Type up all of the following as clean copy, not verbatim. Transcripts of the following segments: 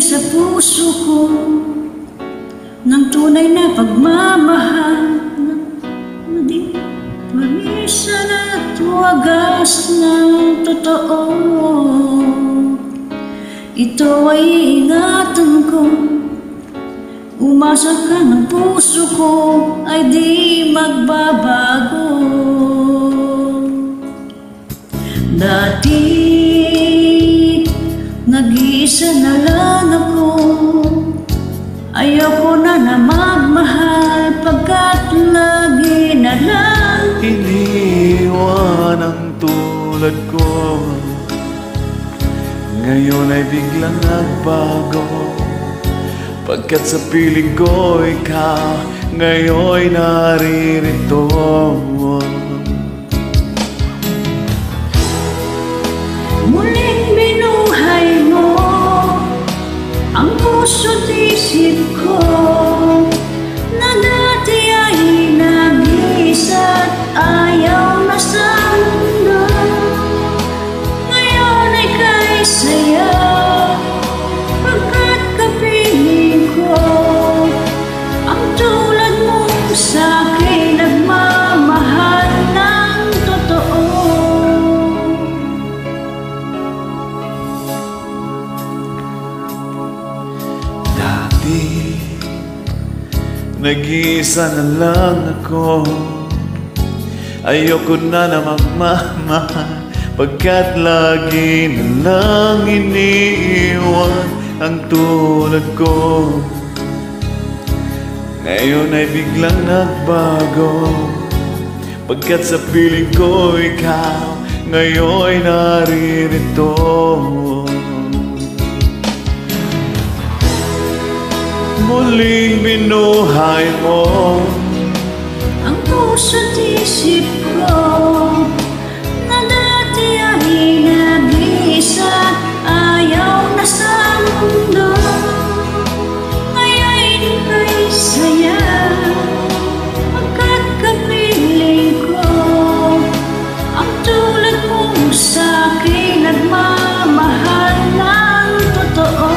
sa puso ko ng tunay na pagmamahal na di pamisan at wagas ng totoo. Ito ay ingatan ko, umasa ka ng puso ko ay di magbabago. Dati nag-iisa na lang ako, ayoko na na magmahal pagkat lagi na lang iniwan ang tulad ko. Ngayon ay biglang nagbago, pagkat sa piling ko ikaw ngayon'y naririto. Muling binuhay mo ang puso't isip ko na dati ay nag-iisa't ayaw na sa mundo. Ngayon ay kay saya pagkat kapiling ko ang tulad mo sa'kin nagmamahal ng totoo. Dati nag-iisa na lang ako, ayoko na na magmamahal pagkat lagi na lang iniiwan ang tulad ko. Ngayon ay biglang nagbago, pagkat sa piling ko ikaw ngayon'y naririto. Muling binuhay mo ang puso't isip ko na dati ay nag-iisa't ayaw na sa mundo. Ngayon ay saya pagkat kapiling ko ang tulad mong sa'kin nagmamahal ng totoo.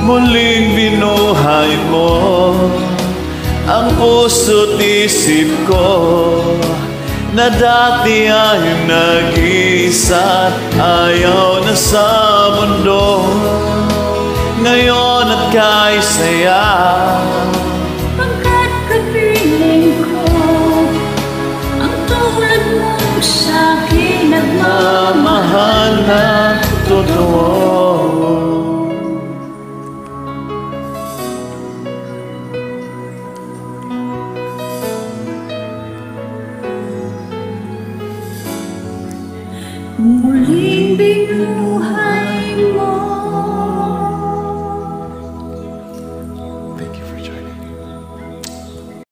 Muling binuhay mo ang puso't isip ko na dati ay nag-iisa't ayaw na sa mundo. Ngayon at kay saya Pagkat kapiling ko ang tulad mong sa'kin nagmamahal na totoo. muling